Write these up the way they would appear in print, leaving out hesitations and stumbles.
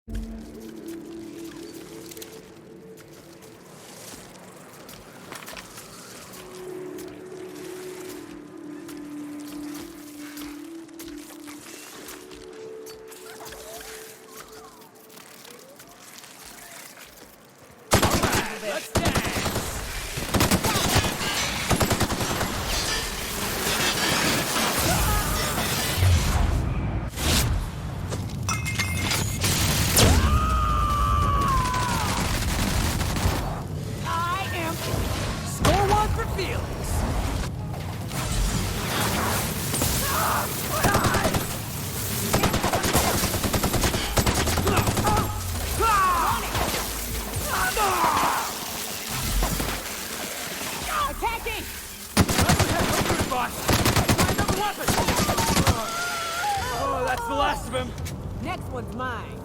Let's dance! I am... Score one for Felix! Attacking! Another weapon! Oh, that's the last of him. Next one's mine.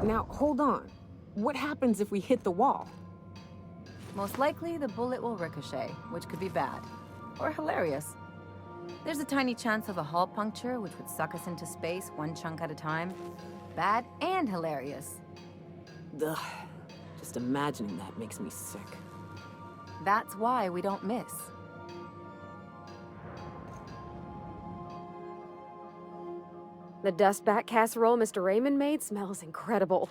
Now, hold on. What happens if we hit the wall? Most likely, the bullet will ricochet, which could be bad. Or hilarious. There's a tiny chance of a hull puncture, which would suck us into space one chunk at a time. Bad and hilarious. Ugh. Just imagining that makes me sick. That's why we don't miss. The dust bat casserole Mr. Raymond made smells incredible.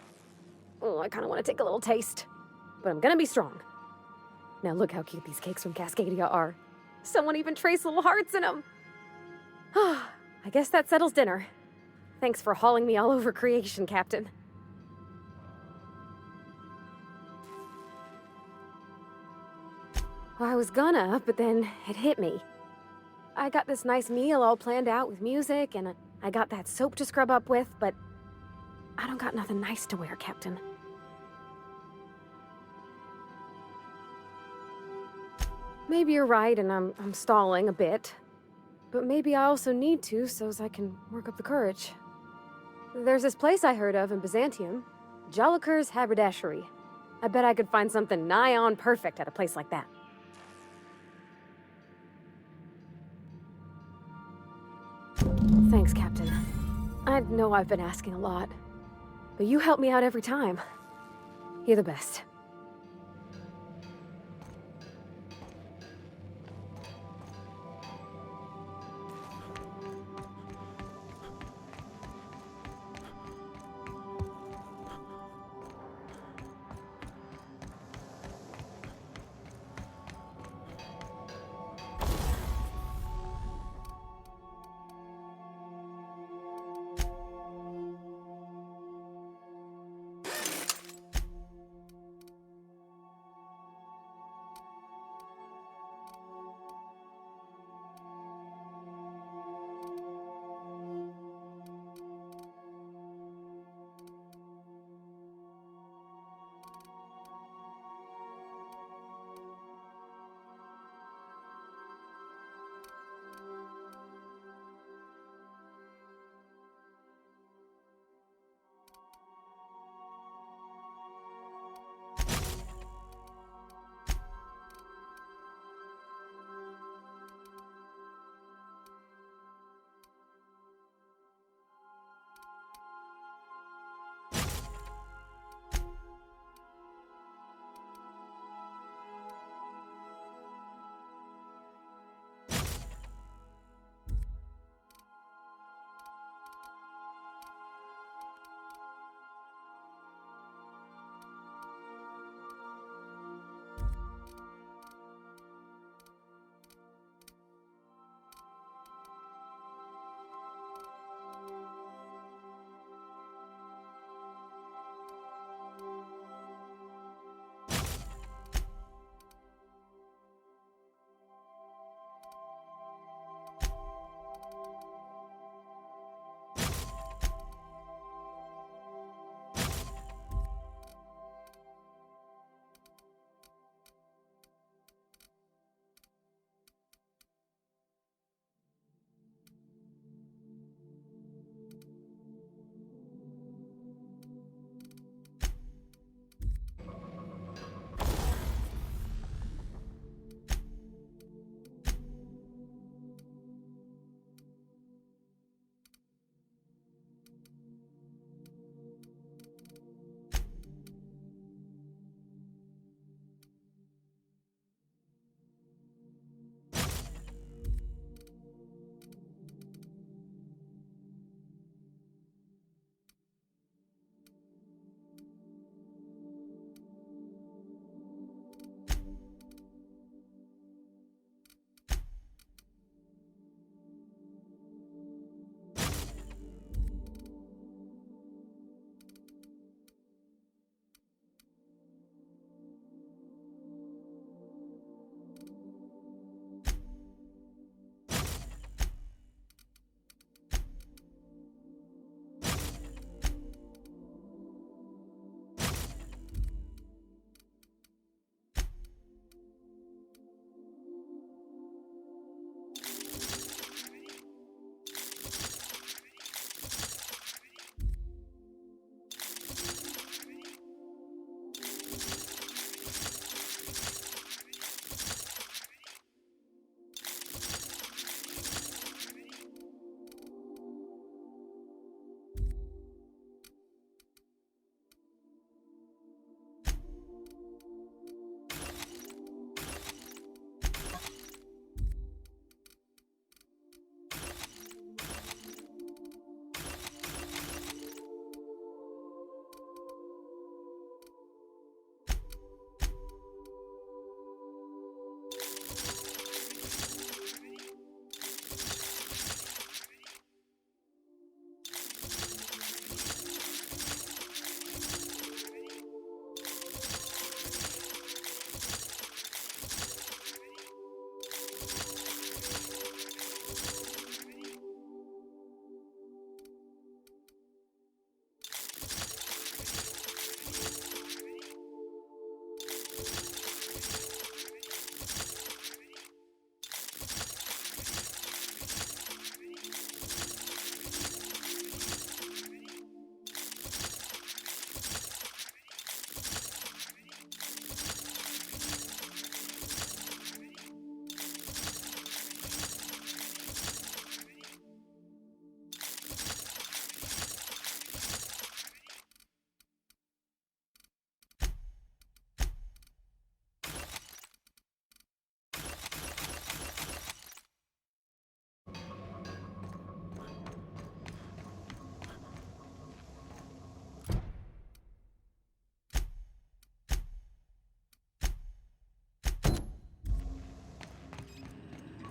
Oh, I kind of want to take a little taste. But I'm gonna be strong. Now look how cute these cakes from Cascadia are. Someone even traced little hearts in them. I guess that settles dinner. Thanks for hauling me all over creation, Captain. Well, I was gonna, but then it hit me. I got this nice meal all planned out with music, and I got that soap to scrub up with, but I don't got nothing nice to wear, Captain. Maybe you're right, and I'm stalling a bit. But maybe I also need to, so's I can work up the courage. There's this place I heard of in Byzantium, Joliker's Haberdashery. I bet I could find something nigh on perfect at a place like that. Thanks, Captain. I know I've been asking a lot, but you help me out every time. You're the best.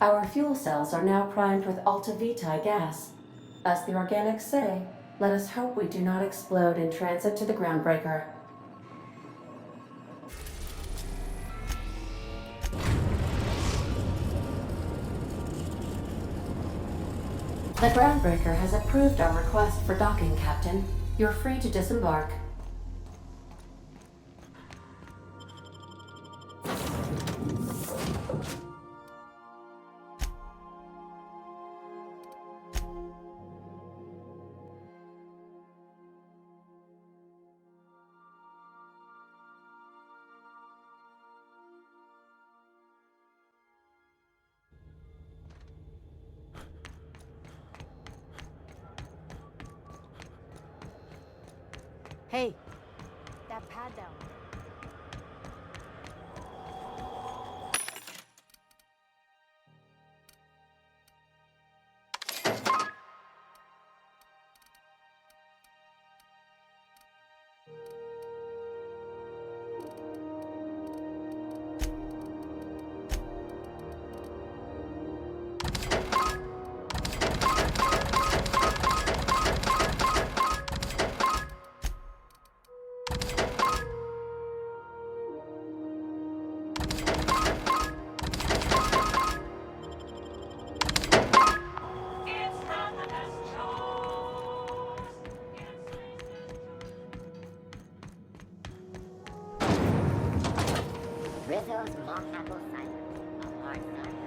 Our fuel cells are now primed with Alta Vitae gas. As the organics say, let us hope we do not explode in transit to the groundbreaker. The groundbreaker has approved our request for docking, Captain. You're free to disembark. Hey, that pad down. Rizzo's mock apple cider. A hard cider.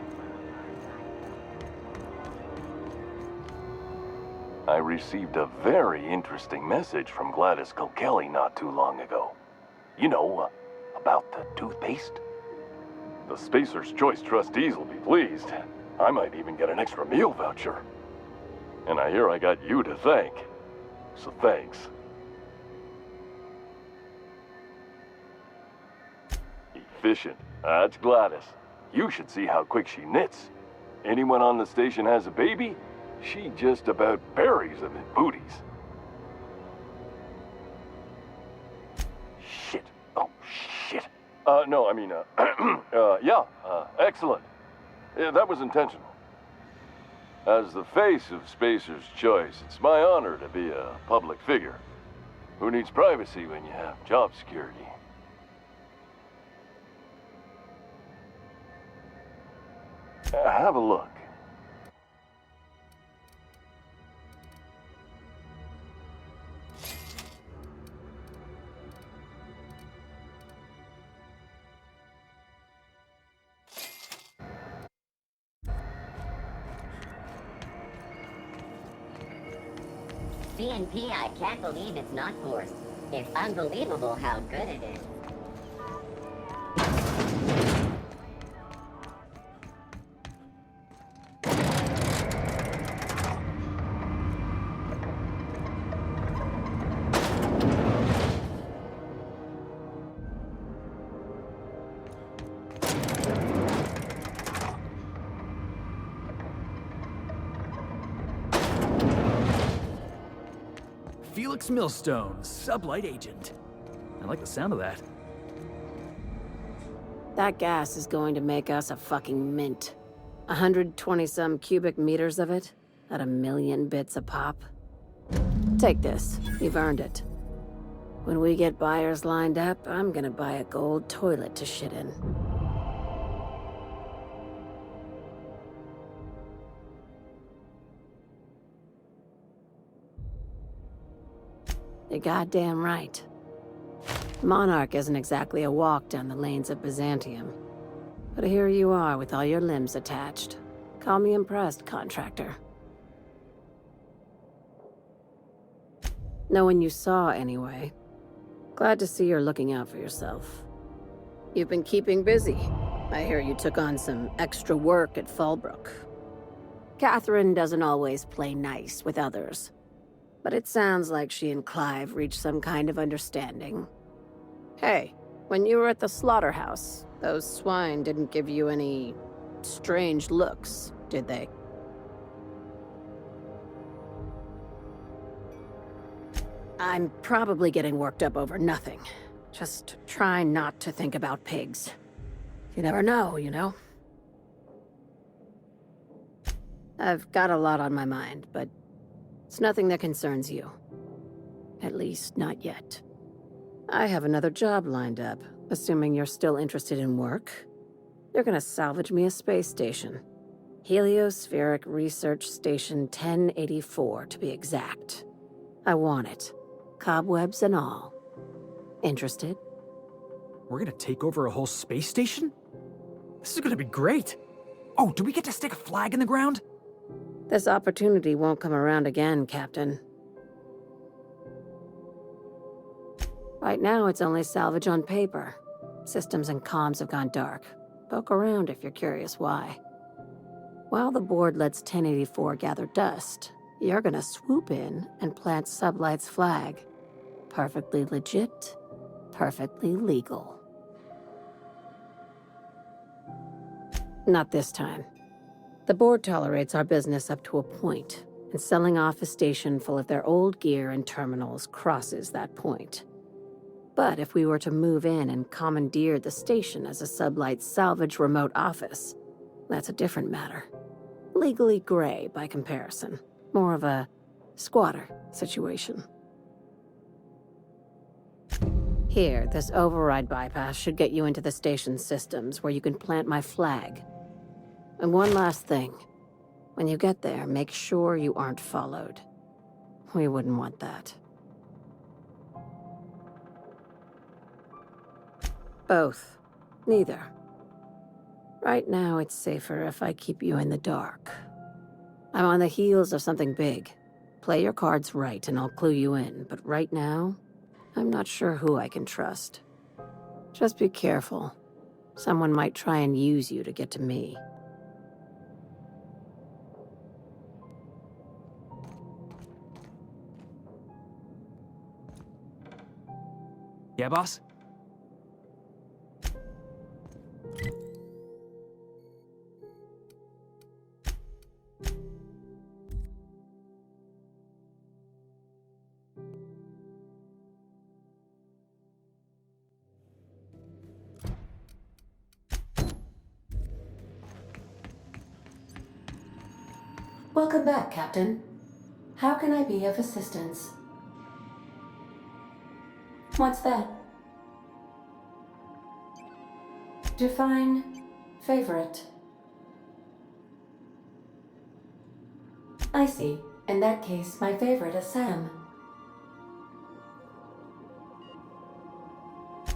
I received a very interesting message from Gladys Kilkelly not too long ago. You know, about the toothpaste? The Spacer's Choice trustees will be pleased. I might even get an extra meal voucher. And I hear I got you to thank. So thanks. Efficient. That's Gladys. You should see how quick she knits. Anyone on the station has a baby, she just about buries them in booties. Shit. Oh, shit. No, I mean, excellent. Yeah, that was intentional. As the face of Spacer's Choice, it's my honor to be a public figure. Who needs privacy when you have job security? Have a look. CNP, I can't believe it's not forced. It's unbelievable how good it is. Felix Millstone, sublight agent. I like the sound of that. That gas is going to make us a fucking mint. 120-some cubic meters of it, at 1,000,000 bits a pop. Take this, you've earned it. When we get buyers lined up, I'm gonna buy a gold toilet to shit in. You're goddamn right. Monarch isn't exactly a walk down the lanes of Byzantium. But here you are with all your limbs attached. Call me impressed, contractor. No one you saw, anyway. Glad to see you're looking out for yourself. You've been keeping busy. I hear you took on some extra work at Fallbrook. Catherine doesn't always play nice with others. But it sounds like she and Clive reached some kind of understanding. Hey, when you were at the slaughterhouse, those swine didn't give you any strange looks, did they? I'm probably getting worked up over nothing. Just try not to think about pigs. You never know, you know? I've got a lot on my mind, but it's nothing that concerns you. At least, not yet. I have another job lined up, assuming you're still interested in work. They're gonna salvage me a space station. Heliospheric Research Station 1084, to be exact. I want it. Cobwebs and all. Interested? We're gonna take over a whole space station? This is gonna be great! Oh, do we get to stick a flag in the ground? This opportunity won't come around again, Captain. Right now, it's only salvage on paper. Systems and comms have gone dark. Poke around if you're curious why. While the board lets 1084 gather dust, you're gonna swoop in and plant Sublight's flag. Perfectly legit, perfectly legal. Not this time. The board tolerates our business up to a point, and selling off a station full of their old gear and terminals crosses that point. But if we were to move in and commandeer the station as a Sublight salvage remote office, that's a different matter. Legally gray by comparison. More of a squatter situation. Here, this override bypass should get you into the station's systems where you can plant my flag. And one last thing. When you get there, make sure you aren't followed. We wouldn't want that. Both. Neither. Right now, it's safer if I keep you in the dark. I'm on the heels of something big. Play your cards right and I'll clue you in, but right now, I'm not sure who I can trust. Just be careful. Someone might try and use you to get to me. Yeah, boss? Welcome back, Captain. How can I be of assistance? What's that? Define favorite. I see. In that case, my favorite is Sam.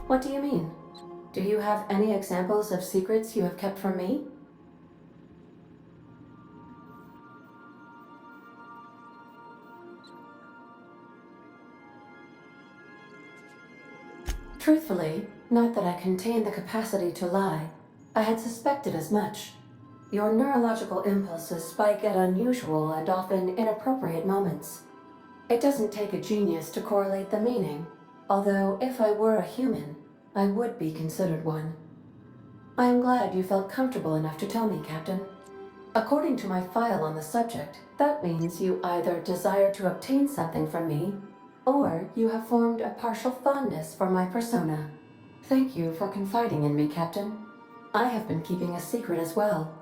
What do you mean? Do you have any examples of secrets you have kept from me? Truthfully, not that I contain the capacity to lie. I had suspected as much. Your neurological impulses spike at unusual and often inappropriate moments. It doesn't take a genius to correlate the meaning, although if I were a human, I would be considered one. I am glad you felt comfortable enough to tell me, Captain. According to my file on the subject, that means you either desire to obtain something from me, or you have formed a partial fondness for my persona. Thank you for confiding in me, Captain. I have been keeping a secret as well,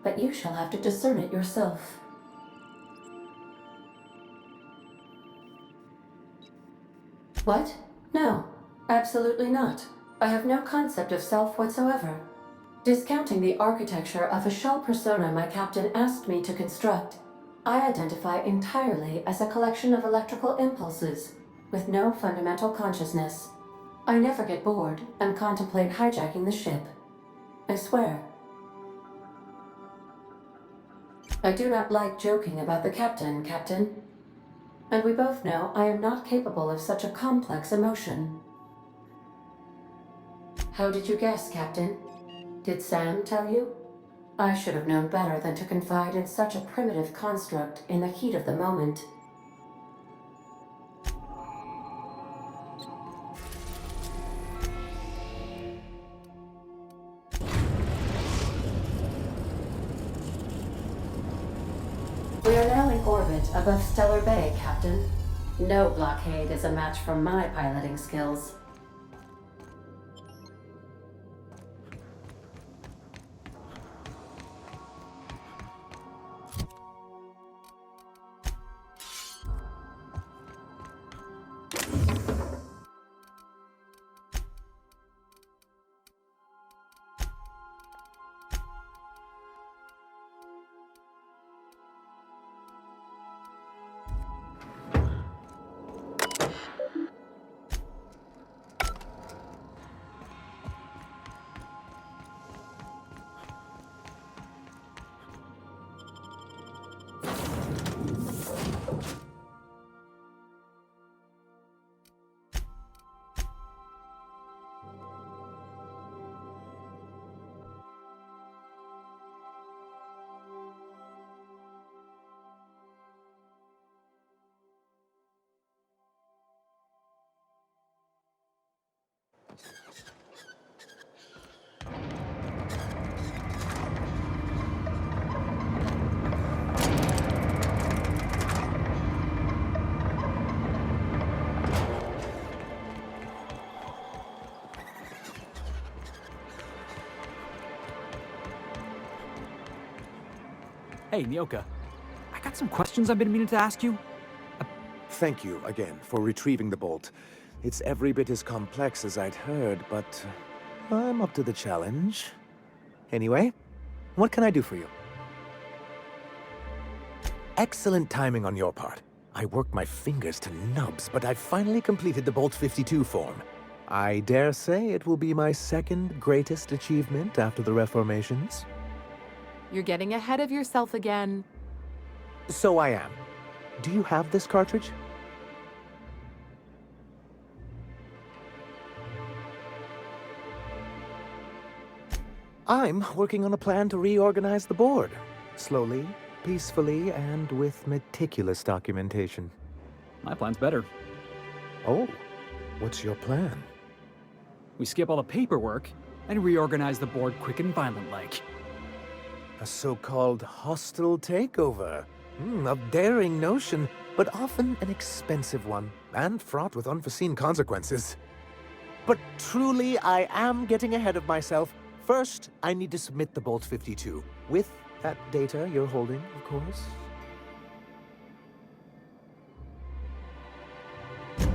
but you shall have to discern it yourself. What? No, absolutely not. I have no concept of self whatsoever. Discounting the architecture of a shell persona my captain asked me to construct, I identify entirely as a collection of electrical impulses, with no fundamental consciousness. I never get bored and contemplate hijacking the ship. I swear. I do not like joking about the captain, Captain. And we both know I am not capable of such a complex emotion. How did you guess, Captain? Did Sam tell you? I should have known better than to confide in such a primitive construct in the heat of the moment. We are now in orbit above Stellar Bay, Captain. No blockade is a match for my piloting skills. Hey, Nyoka. I got some questions I've been meaning to ask you. Thank you again for retrieving the bolt. It's every bit as complex as I'd heard, but I'm up to the challenge. Anyway, what can I do for you? Excellent timing on your part. I worked my fingers to nubs, but I finally completed the Bolt 52 form. I dare say it will be my second greatest achievement after the Reformations. You're getting ahead of yourself again. So I am. Do you have this cartridge? I'm working on a plan to reorganize the board. Slowly, peacefully, and with meticulous documentation. My plan's better. Oh, what's your plan? We skip all the paperwork and reorganize the board quick and violent-like. A so-called hostile takeover. A daring notion, but often an expensive one, and fraught with unforeseen consequences. But truly, I am getting ahead of myself. First, I need to submit the Bolt 52, with that data you're holding, of course.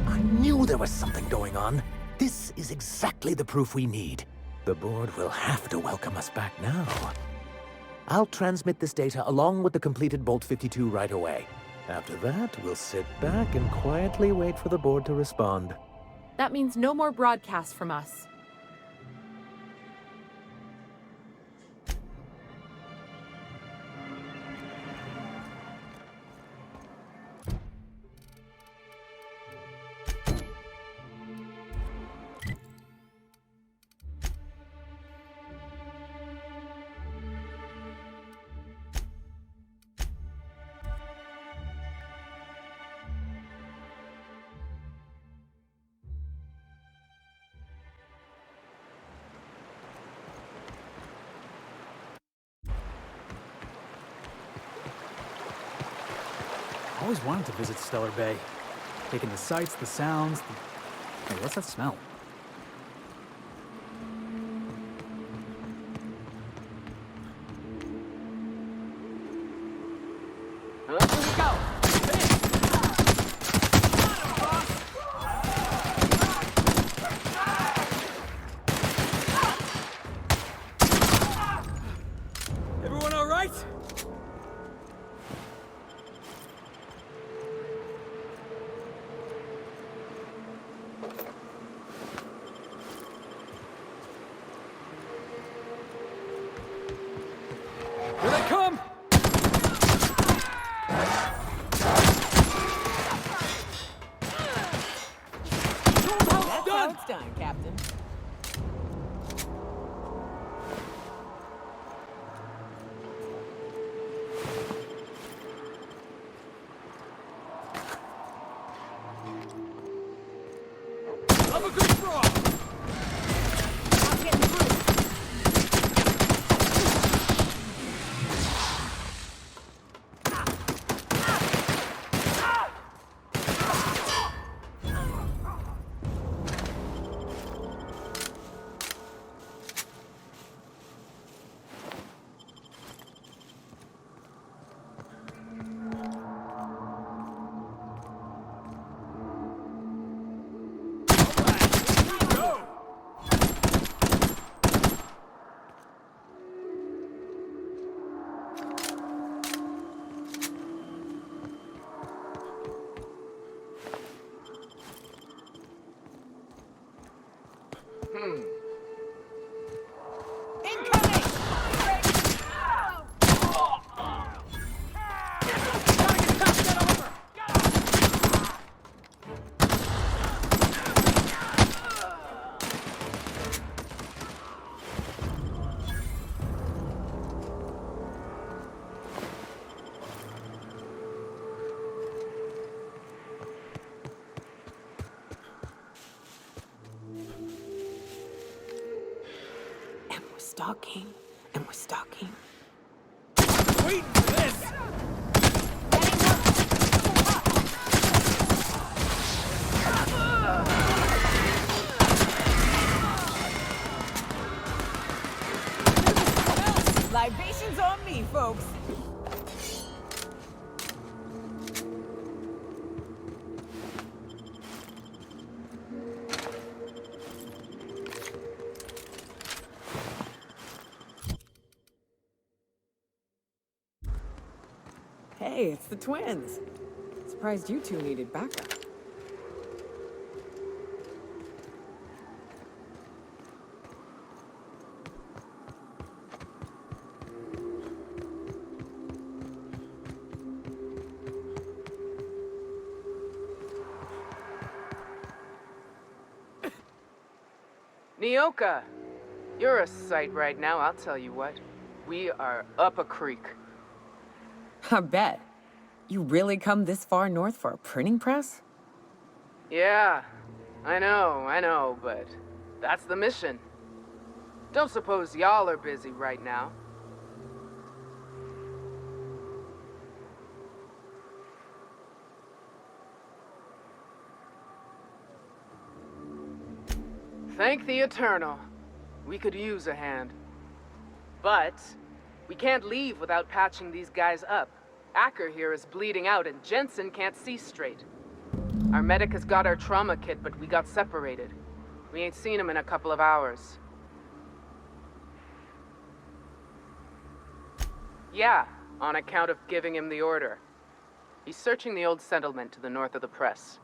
I knew there was something going on. This is exactly the proof we need. The board will have to welcome us back now. I'll transmit this data along with the completed Bolt 52 right away. After that, we'll sit back and quietly wait for the board to respond. That means no more broadcasts from us. I always wanted to visit Stellar Bay. Taking the sights, the sounds, Hey, what's that smell? Here we go. Everyone all right? Here they come! That's how it's done, Captain. Have a good draw! I'm getting through. stalking, and we're stalking. Wait for this! Libations on me, folks. Hey, it's the twins. Surprised you two needed backup. Nyoka, you're a sight right now, I'll tell you what. We are up a creek. I bet. You really come this far north for a printing press? Yeah, I know, but that's the mission. Don't suppose y'all are busy right now. Thank the Eternal. We could use a hand. But we can't leave without patching these guys up. Acker here is bleeding out and Jensen can't see straight. Our medic has got our trauma kit, but we got separated. We ain't seen him in a couple of hours. Yeah, on account of giving him the order. He's searching the old settlement to the north of the press.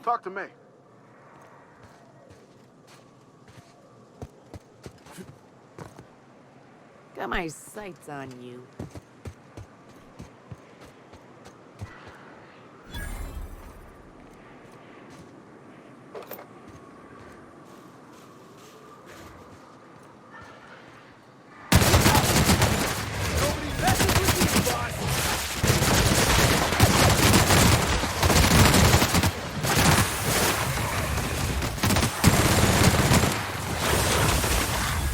Talk to me. Got my sights on you.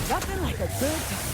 Nothing like a good time.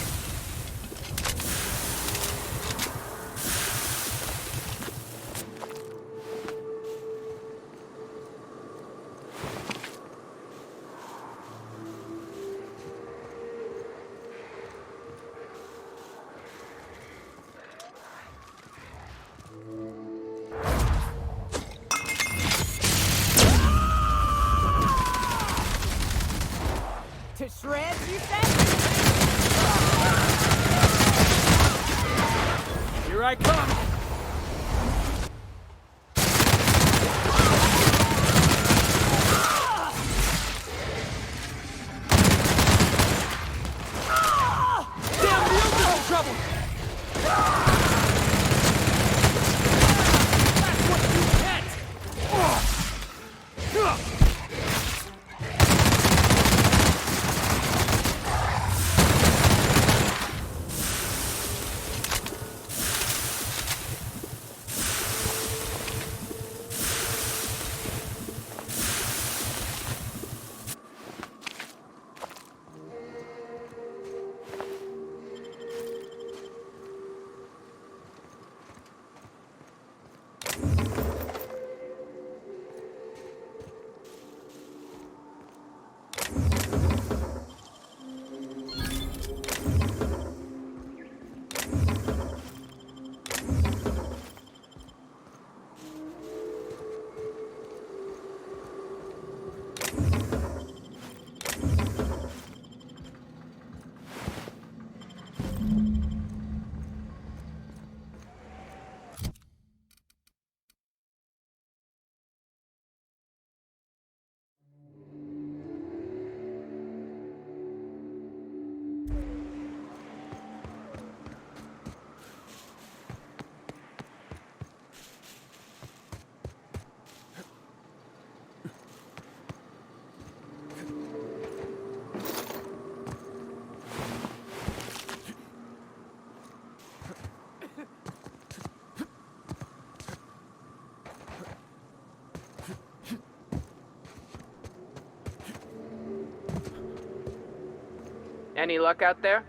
Any luck out there?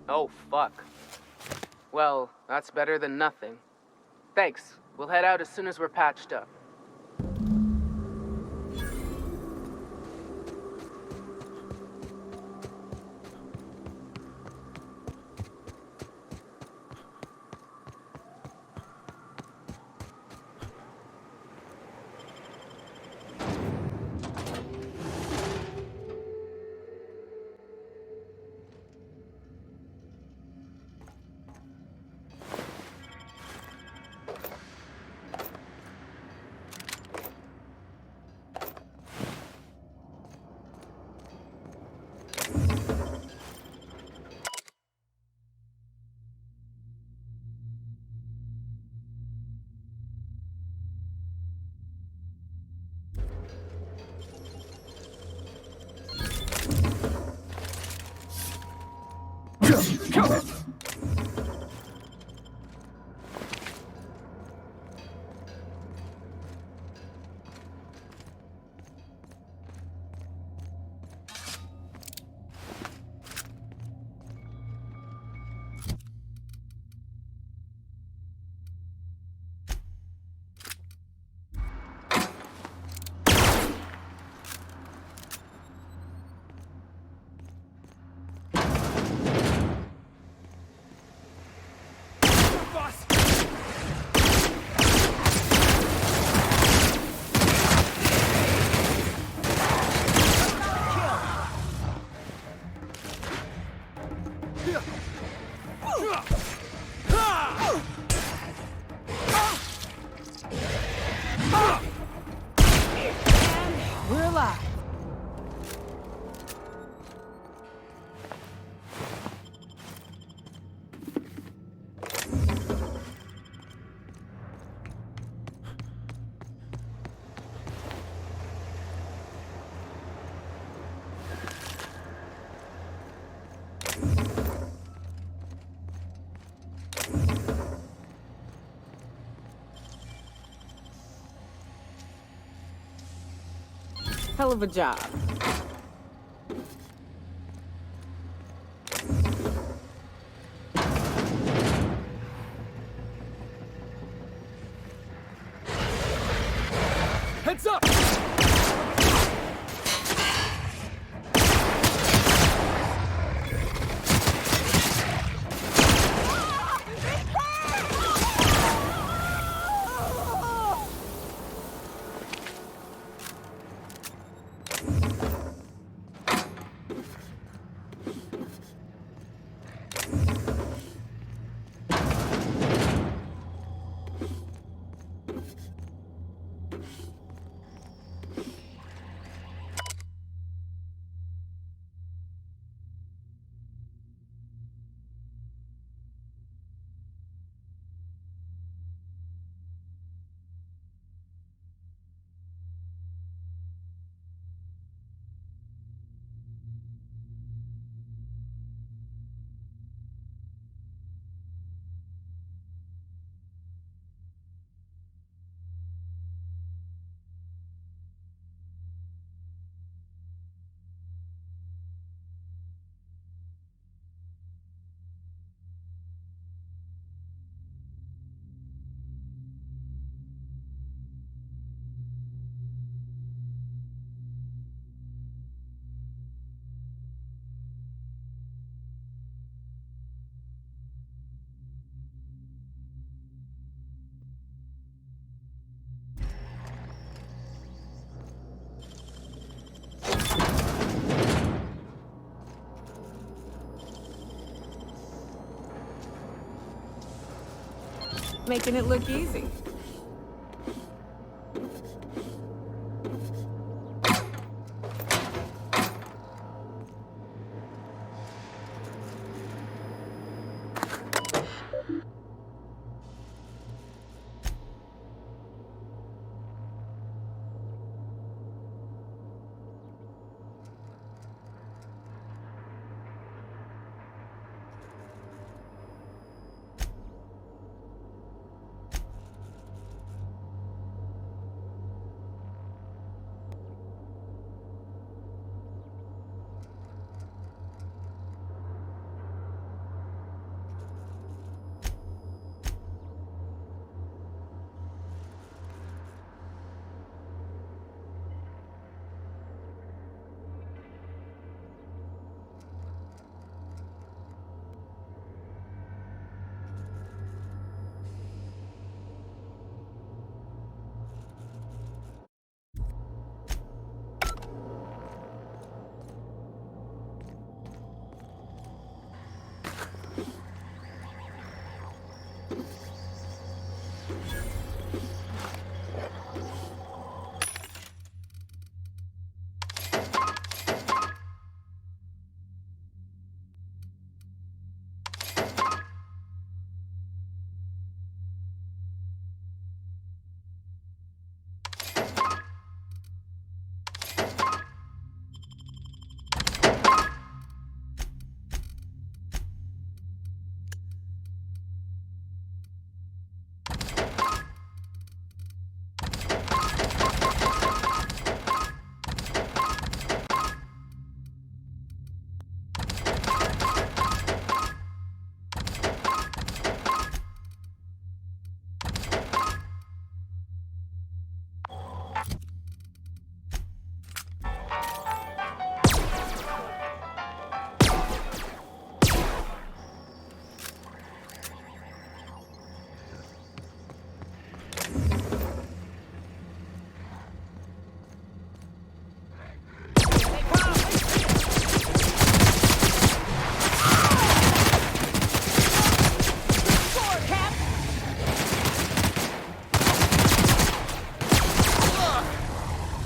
Oh, fuck. Well, that's better than nothing. Thanks. We'll head out as soon as we're patched up. We're alive. Hell of a job. Heads up! Making it look easy.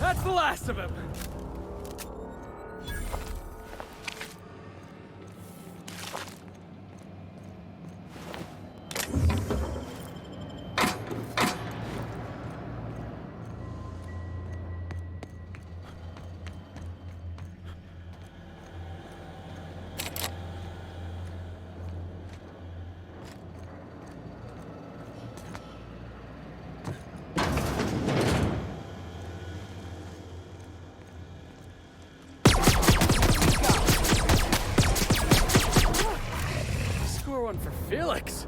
That's the last of him! Score one for Felix!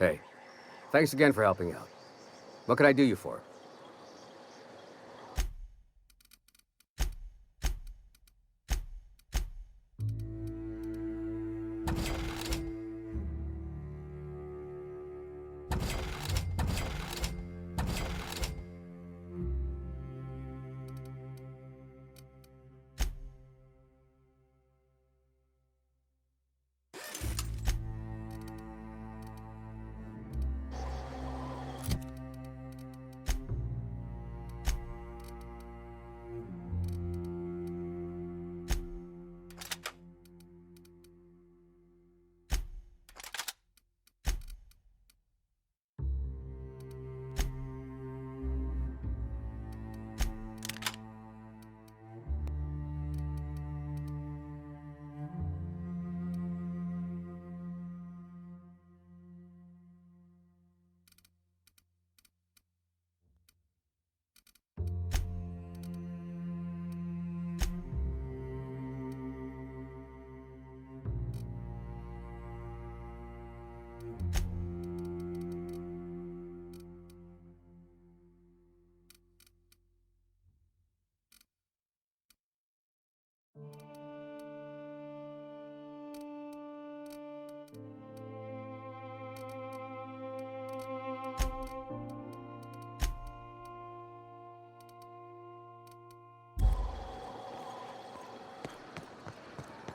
Hey, thanks again for helping out. What can I do you for?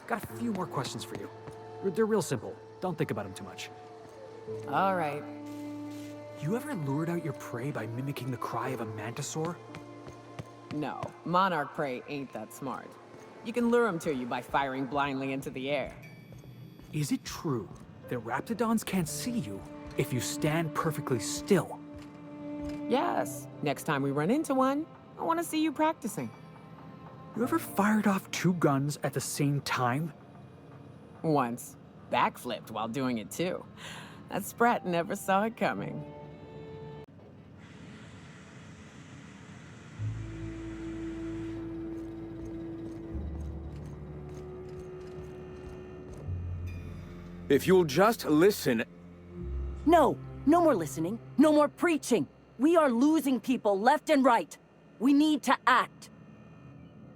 Got a few more questions for you. They're real simple. Don't think about them too much. All right. You ever lured out your prey by mimicking the cry of a mantisaur? No, monarch prey ain't that smart. You can lure them to you by firing blindly into the air. Is it true that raptidons can't see you if you stand perfectly still? Yes. Next time we run into one, I want to see you practicing. You ever fired off 2 guns at the same time? Once. Backflipped while doing it too. That sprat never saw it coming. If you'll just listen... No! No more listening. No more preaching. We are losing people left and right. We need to act.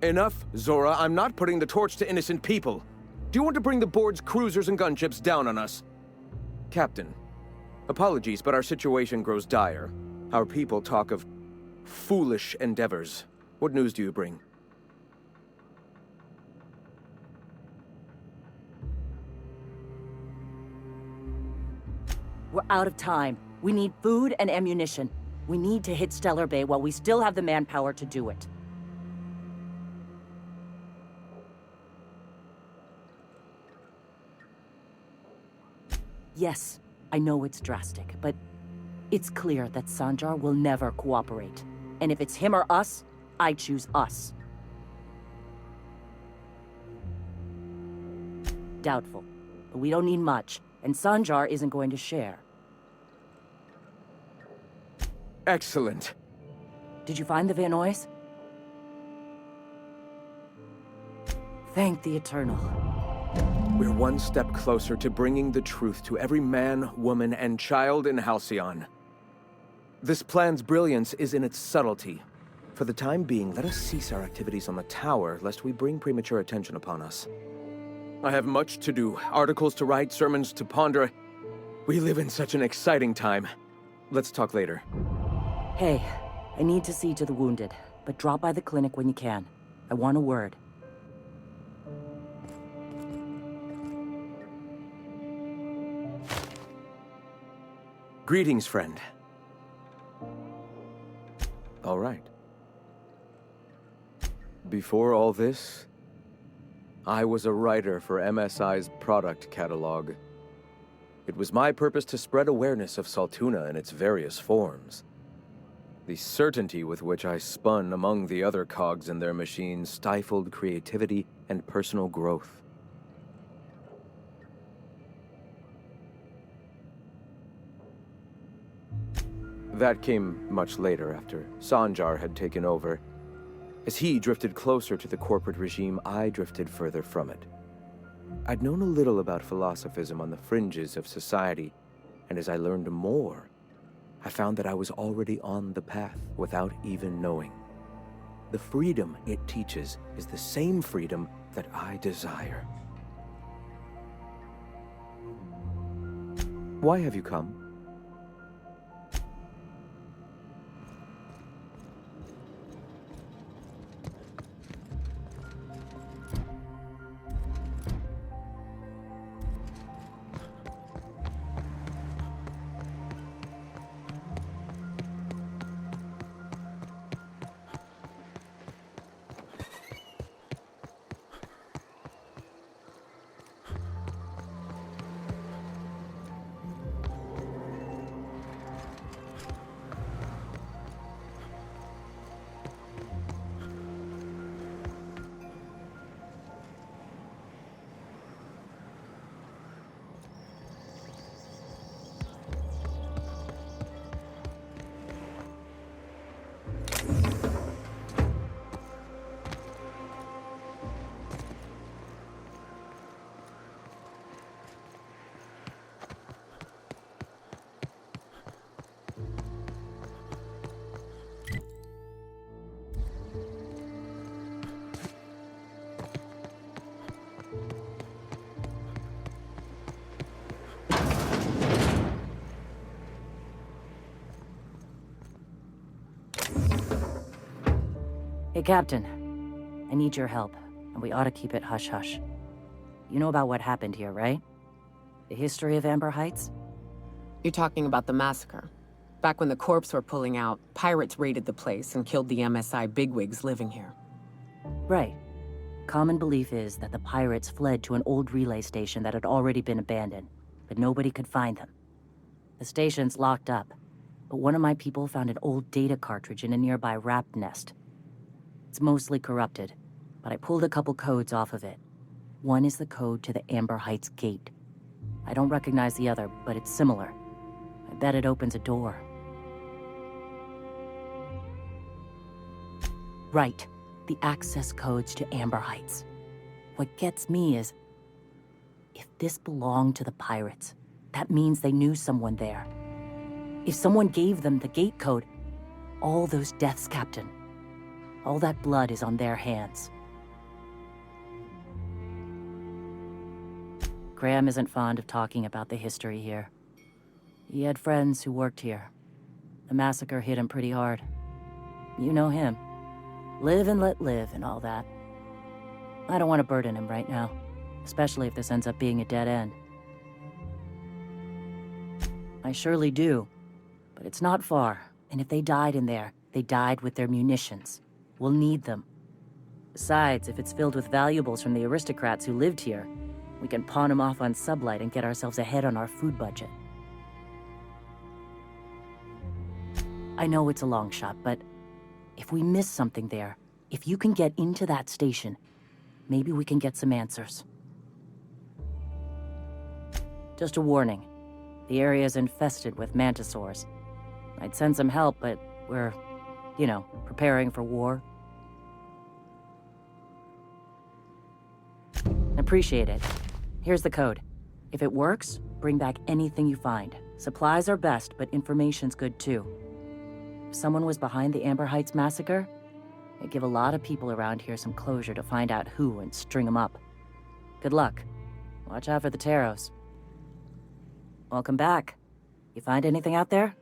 Enough, Zora. I'm not putting the torch to innocent people. Do you want to bring the board's cruisers and gunships down on us? Captain, apologies, but our situation grows dire. Our people talk of foolish endeavors. What news do you bring? We're out of time. We need food and ammunition. We need to hit Stellar Bay while we still have the manpower to do it. Yes, I know it's drastic, but it's clear that Sanjar will never cooperate. And if it's him or us, I choose us. Doubtful, but we don't need much, and Sanjar isn't going to share. Excellent. Did you find the Vanoys? Thank the Eternal. We're one step closer to bringing the truth to every man, woman, and child in Halcyon. This plan's brilliance is in its subtlety. For the time being, let us cease our activities on the tower, lest we bring premature attention upon us. I have much to do, articles to write, sermons to ponder. We live in such an exciting time. Let's talk later. Hey, I need to see to the wounded, but drop by the clinic when you can. I want a word. Greetings, friend. All right. Before all this, I was a writer for MSI's product catalog. It was my purpose to spread awareness of Saltuna in its various forms. The certainty with which I spun among the other cogs in their machine stifled creativity and personal growth. That came much later, after Sanjar had taken over. As he drifted closer to the corporate regime, I drifted further from it. I'd known a little about philosophism on the fringes of society, and as I learned more, I found that I was already on the path without even knowing. The freedom it teaches is the same freedom that I desire. Why have you come? Hey, Captain. I need your help, and we ought to keep it hush-hush. You know about what happened here, right? The history of Amber Heights? You're talking about the massacre. Back when the corps were pulling out, pirates raided the place and killed the MSI bigwigs living here. Right. Common belief is that the pirates fled to an old relay station that had already been abandoned, but nobody could find them. The station's locked up, but one of my people found an old data cartridge in a nearby rat nest. It's mostly corrupted, but I pulled a couple codes off of it. One is the code to the Amber Heights gate. I don't recognize the other, but it's similar. I bet it opens a door. Right. The access codes to Amber Heights. What gets me is, if this belonged to the pirates, that means they knew someone there. If someone gave them the gate code, all those deaths, Captain, all that blood is on their hands. Graham isn't fond of talking about the history here. He had friends who worked here. The massacre hit him pretty hard. You know him. Live and let live and all that. I don't want to burden him right now, especially if this ends up being a dead end. I surely do, but it's not far, and if they died in there, they died with their munitions. We'll need them. Besides, if it's filled with valuables from the aristocrats who lived here, we can pawn them off on Sublight and get ourselves ahead on our food budget. I know it's a long shot, but if we miss something there, if you can get into that station, maybe we can get some answers. Just a warning. The area's infested with mantisaurs. I'd send some help, but we're, preparing for war. Appreciate it. Here's the code. If it works, bring back anything you find. Supplies are best, but information's good too. If someone was behind the Amber Heights massacre, it'd give a lot of people around here some closure to find out who and string them up. Good luck. Watch out for the Taros. Welcome back. You find anything out there?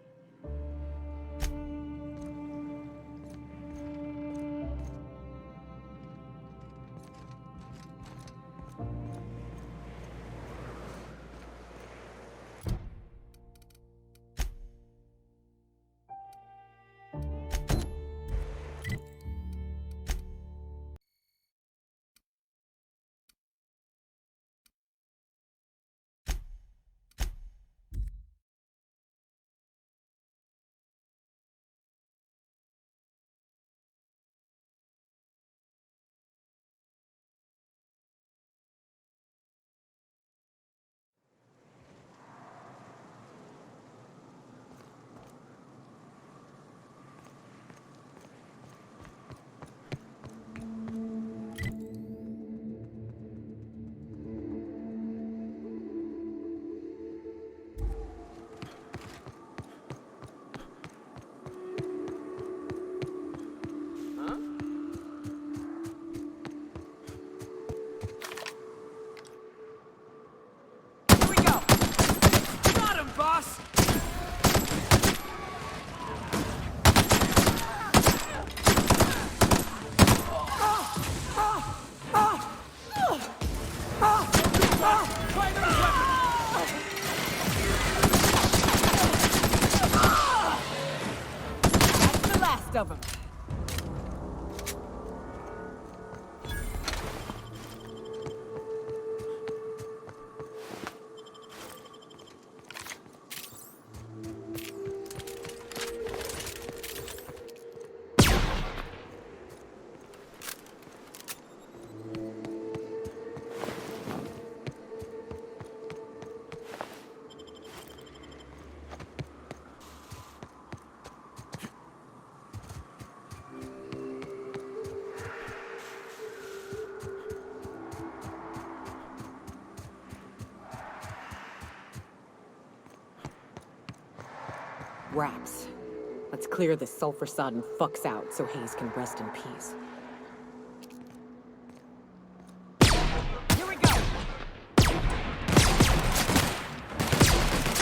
Of them. Wraps. Let's clear this sulfur-sodden fucks out so Hayes can rest in peace. Here we go!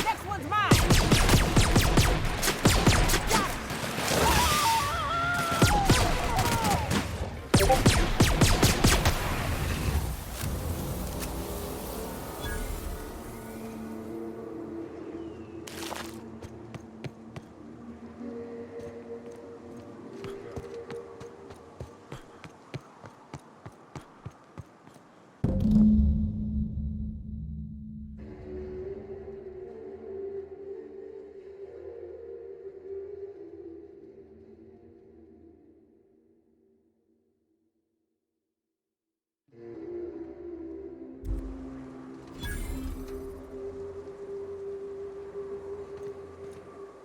Next one's mine! Got it!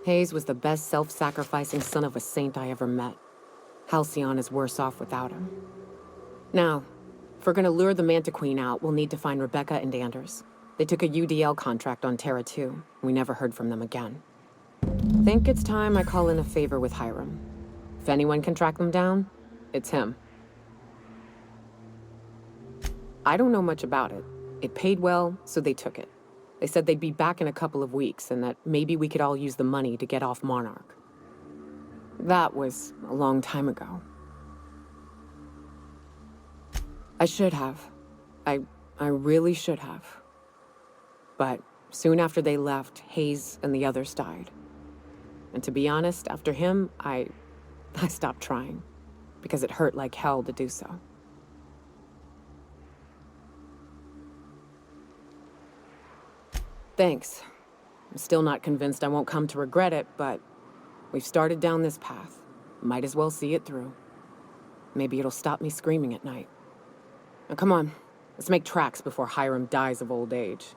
Hayes was the best self-sacrificing son of a saint I ever met. Halcyon is worse off without him. Now, if we're gonna lure the Manta Queen out, we'll need to find Rebecca and Anders. They took a UDL contract on Terra 2. We never heard from them again. Think it's time I call in a favor with Hiram. If anyone can track them down, it's him. I don't know much about it. It paid well, so they took it. They said they'd be back in a couple of weeks and that maybe we could all use the money to get off Monarch. That was a long time ago. I should have. I really should have. But soon after they left, Hayes and the others died. And to be honest, after him, I stopped trying. Because it hurt like hell to do so. Thanks. I'm still not convinced I won't come to regret it, but we've started down this path. Might as well see it through. Maybe it'll stop me screaming at night. Now come on, let's make tracks before Hiram dies of old age.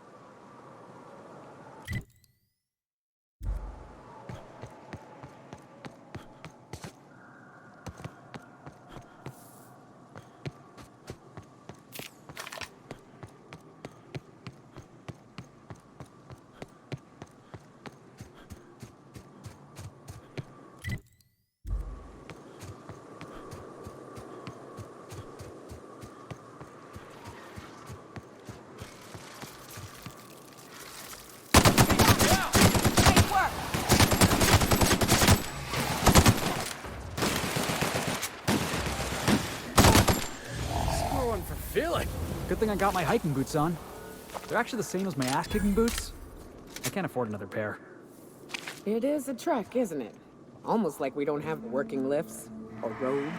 Good thing I got my hiking boots on. They're actually the same as my ass-kicking boots. I can't afford another pair. It is a trek, isn't it? Almost like we don't have working lifts or roads.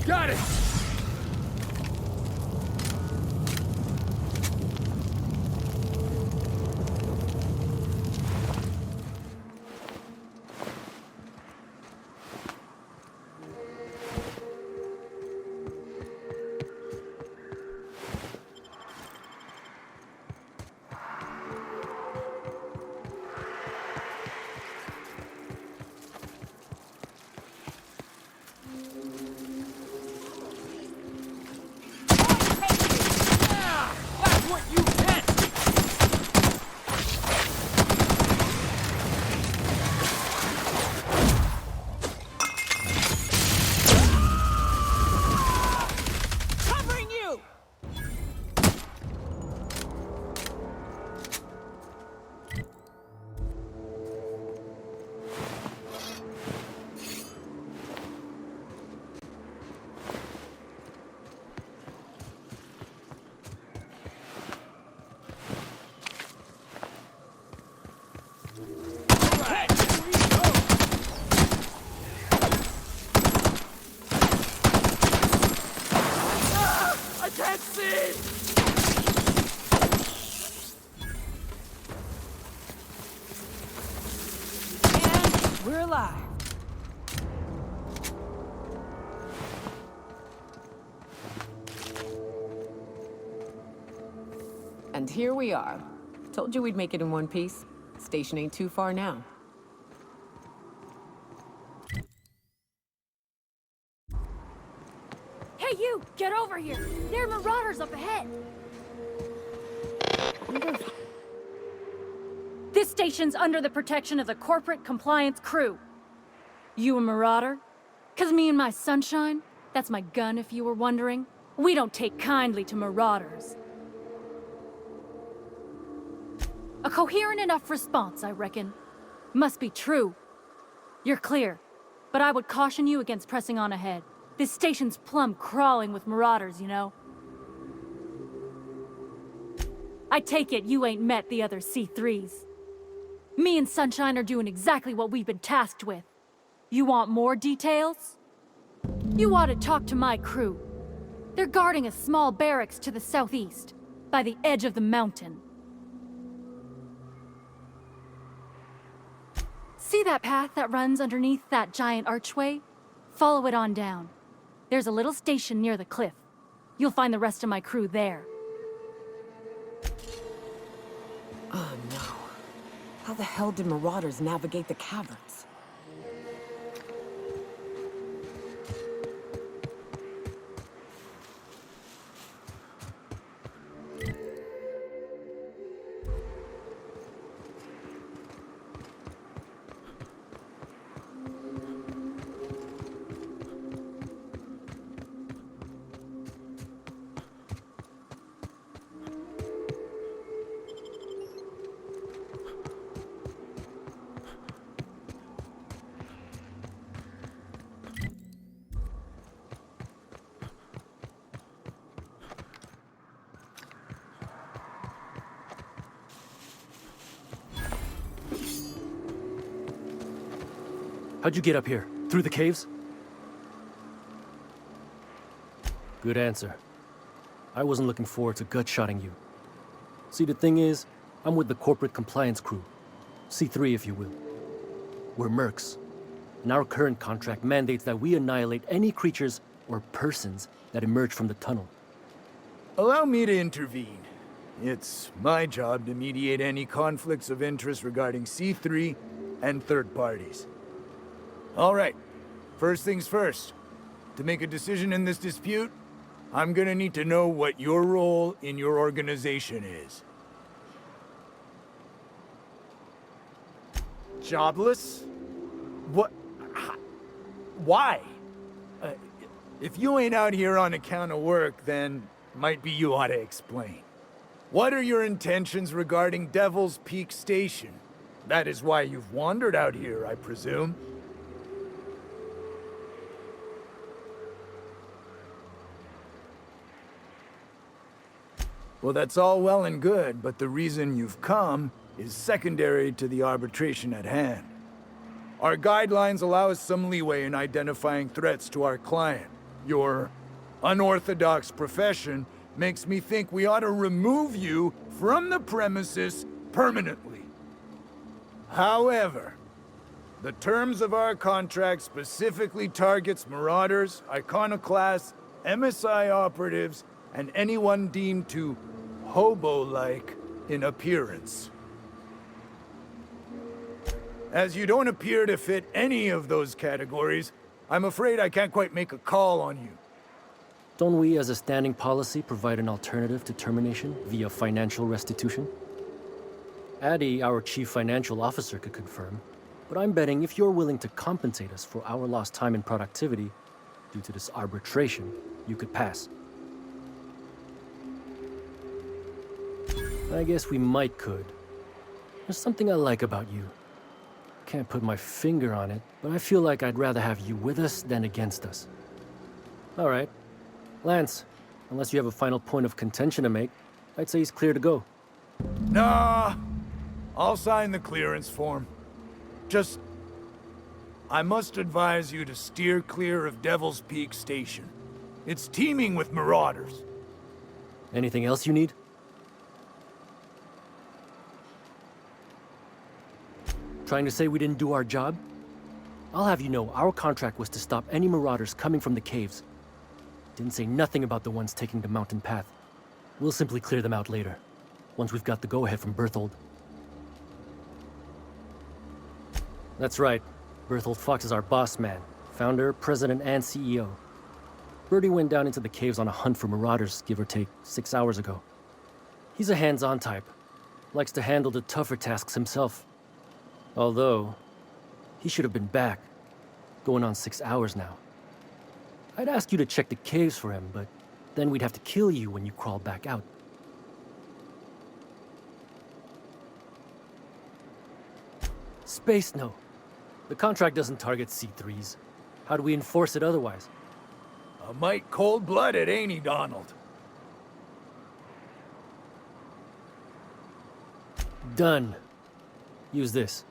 Got it! We're alive. And here we are. Told you we'd make it in one piece. Station ain't too far now. Hey, you! Get over here! There are marauders up ahead! This station's under the protection of the corporate compliance crew. You a marauder? 'Cause me and my sunshine, that's my gun if you were wondering, we don't take kindly to marauders. A coherent enough response, I reckon. Must be true. You're clear, but I would caution you against pressing on ahead. This station's plumb crawling with marauders, you know. I take it you ain't met the other C3s. Me and Sunshine are doing exactly what we've been tasked with. You want more details? You ought to talk to my crew. They're guarding a small barracks to the southeast, by the edge of the mountain. See that path that runs underneath that giant archway? Follow it on down. There's a little station near the cliff. You'll find the rest of my crew there. Oh no. How the hell did marauders navigate the caverns? How'd you get up here? Through the caves? Good answer. I wasn't looking forward to gut-shotting you. See, the thing is, I'm with the corporate compliance crew. C3, if you will. We're mercs, and our current contract mandates that we annihilate any creatures or persons that emerge from the tunnel. Allow me to intervene. It's my job to mediate any conflicts of interest regarding C3 and third parties. All right, first things first. To make a decision in this dispute, I'm gonna need to know what your role in your organization is. Jobless? What? Why? If you ain't out here on account of work, then might be you ought to explain. What are your intentions regarding Devil's Peak Station? That is why you've wandered out here, I presume. Well, that's all well and good, but the reason you've come is secondary to the arbitration at hand. Our guidelines allow us some leeway in identifying threats to our client. Your unorthodox profession makes me think we ought to remove you from the premises permanently. However, the terms of our contract specifically targets marauders, iconoclasts, MSI operatives, and anyone deemed to hobo-like in appearance. As you don't appear to fit any of those categories, I'm afraid I can't quite make a call on you. Don't we, as a standing policy, provide an alternative to termination via financial restitution? Addie, our chief financial officer, could confirm, but I'm betting if you're willing to compensate us for our lost time and productivity due to this arbitration, you could pass. I guess we could. There's something I like about you. Can't put my finger on it, but I feel like I'd rather have you with us than against us. All right. Lance, unless you have a final point of contention to make, I'd say he's clear to go. Nah, I'll sign the clearance form. Just, I must advise you to steer clear of Devil's Peak Station. It's teeming with marauders. Anything else you need? Trying to say we didn't do our job? I'll have you know, our contract was to stop any marauders coming from the caves. Didn't say nothing about the ones taking the mountain path. We'll simply clear them out later, once we've got the go-ahead from Berthold. That's right. Berthold Fox is our boss man, founder, president, and CEO. Bertie went down into the caves on a hunt for marauders, give or take, 6 hours ago. He's a hands-on type. Likes to handle the tougher tasks himself. Although, he should have been back. Going on 6 hours now. I'd ask you to check the caves for him, but then we'd have to kill you when you crawl back out. Space, no. The contract doesn't target C3s. How do we enforce it otherwise? A mite cold-blooded, ain't he, Donald? Done. Use this.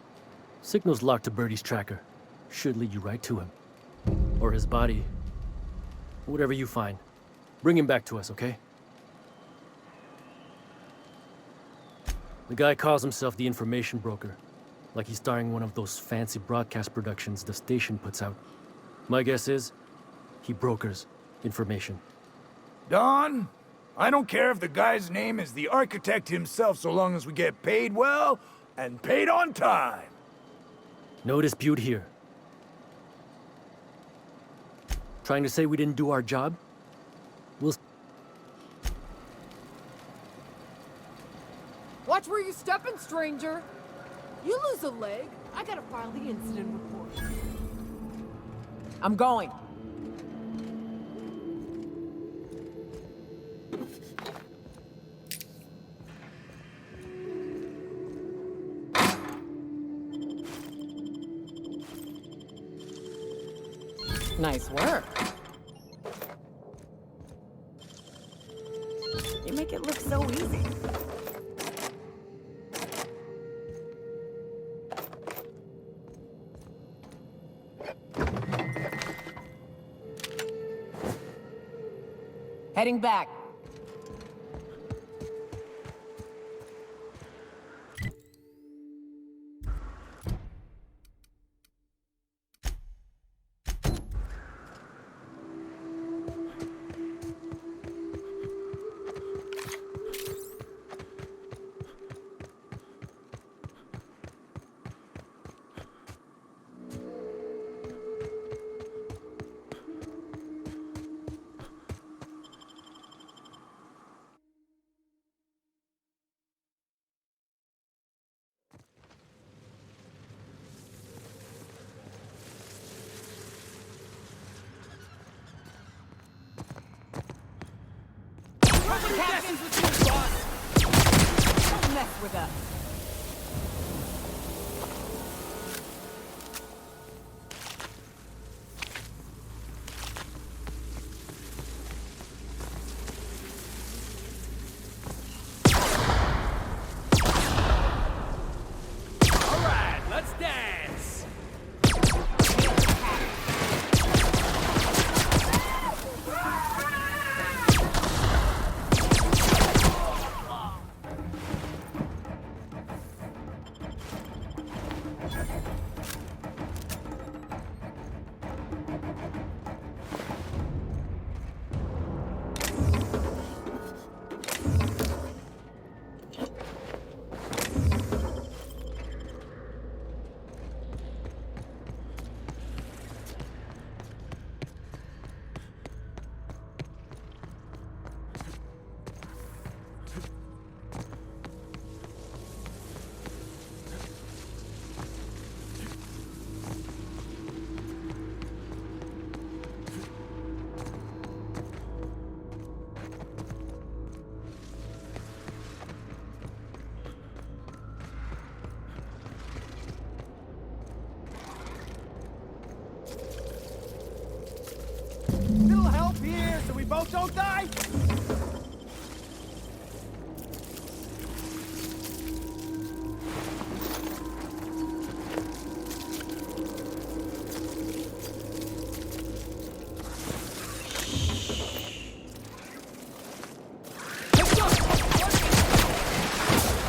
Signal's locked to Birdie's tracker. Should lead you right to him. Or his body. Whatever you find, bring him back to us, okay? The guy calls himself the information broker, like he's starring one of those fancy broadcast productions the station puts out. My guess is, he brokers information. Don, I don't care if the guy's name is the architect himself so long as we get paid well and paid on time. No dispute here. Trying to say we didn't do our job? We'll... Watch where you're stepping, stranger. You lose a leg, I gotta file the incident report. I'm going. Nice work. You make it look so easy. Heading back. Captains with you, boss! Don't mess with us. All right, let's dance! Little help here so we both don't die?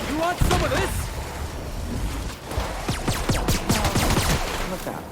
You want some of this? Look out.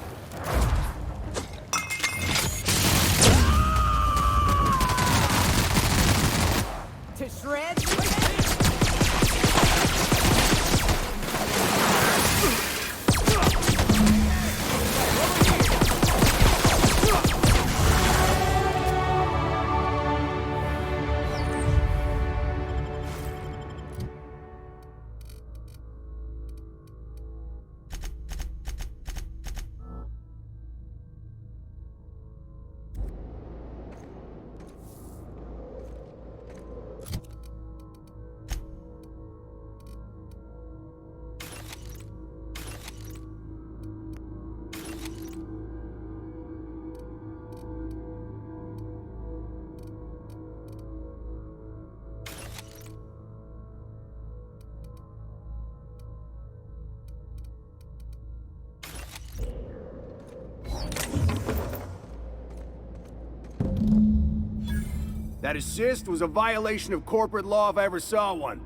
That assist was a violation of corporate law if I ever saw one.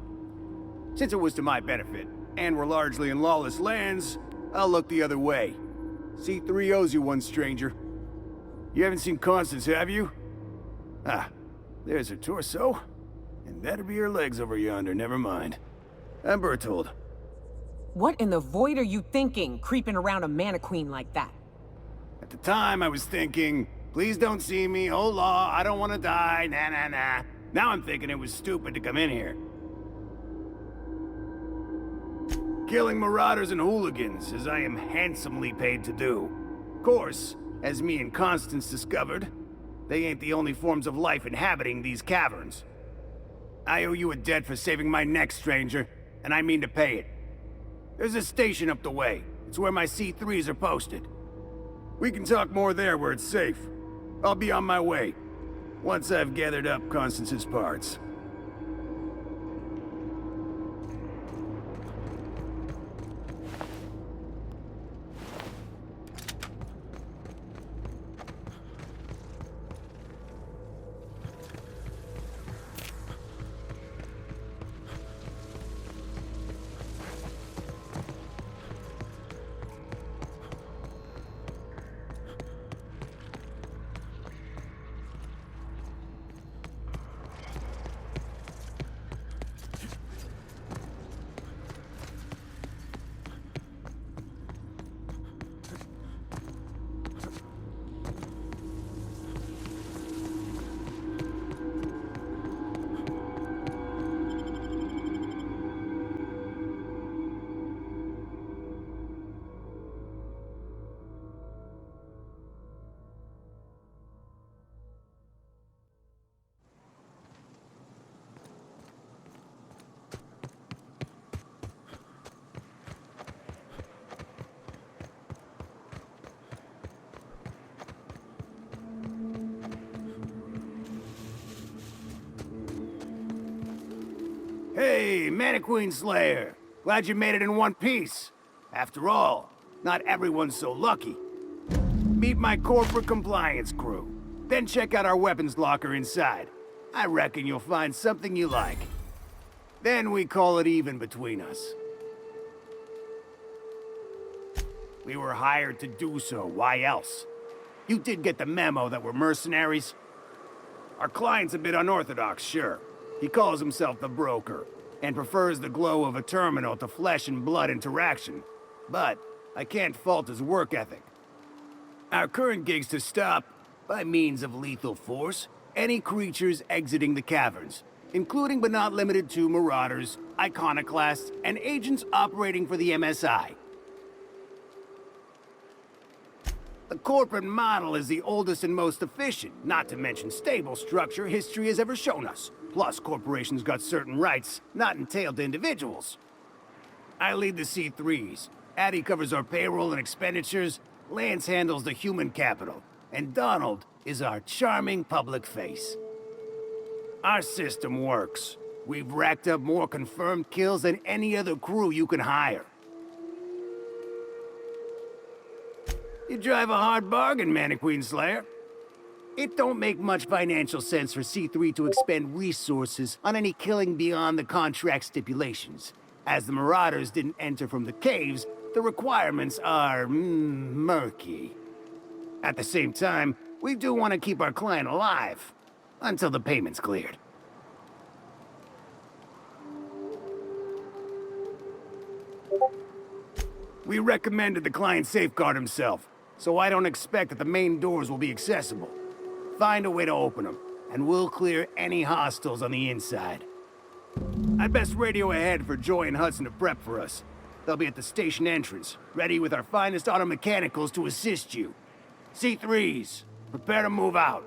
Since it was to my benefit, and we're largely in lawless lands, I'll look the other way. C3 owes you one, stranger. You haven't seen Constance, have you? Ah, there's her torso. And that'll be her legs over yonder, never mind. I'm Bertold. What in the void are you thinking, creeping around a mannequin like that? At the time, I was thinking, please don't see me, oh law, I don't want to die, nah nah nah. Now I'm thinking it was stupid to come in here. Killing marauders and hooligans, as I am handsomely paid to do. Of course, as me and Constance discovered, they ain't the only forms of life inhabiting these caverns. I owe you a debt for saving my neck, stranger, and I mean to pay it. There's a station up the way. It's where my C3s are posted. We can talk more there where it's safe. I'll be on my way, once I've gathered up Constance's parts. Hey, Mannequin Slayer! Glad you made it in one piece. After all, not everyone's so lucky. Meet my corporate compliance crew. Then check out our weapons locker inside. I reckon you'll find something you like. Then we call it even between us. We were hired to do so, why else? You did get the memo that we're mercenaries? Our client's a bit unorthodox, sure. He calls himself the broker, and prefers the glow of a terminal to flesh and blood interaction. But I can't fault his work ethic. Our current gig's to stop, by means of lethal force, any creatures exiting the caverns, including but not limited to marauders, iconoclasts, and agents operating for the MSI. The corporate model is the oldest and most efficient, not to mention stable structure history has ever shown us. Plus, corporations got certain rights not entailed to individuals. I lead the C3s. Addie covers our payroll and expenditures. Lance handles the human capital. And Donald is our charming public face. Our system works. We've racked up more confirmed kills than any other crew you can hire. You drive a hard bargain, Mannequin Slayer. It don't make much financial sense for C3 to expend resources on any killing beyond the contract stipulations. As the Marauders didn't enter from the caves, the requirements are murky. At the same time, we do want to keep our client alive, until the payment's cleared. We recommended the client safeguard himself, so I don't expect that the main doors will be accessible. Find a way to open them, and we'll clear any hostiles on the inside. I'd best radio ahead for Joy and Hudson to prep for us. They'll be at the station entrance, ready with our finest auto mechanicals to assist you. C3s, prepare to move out.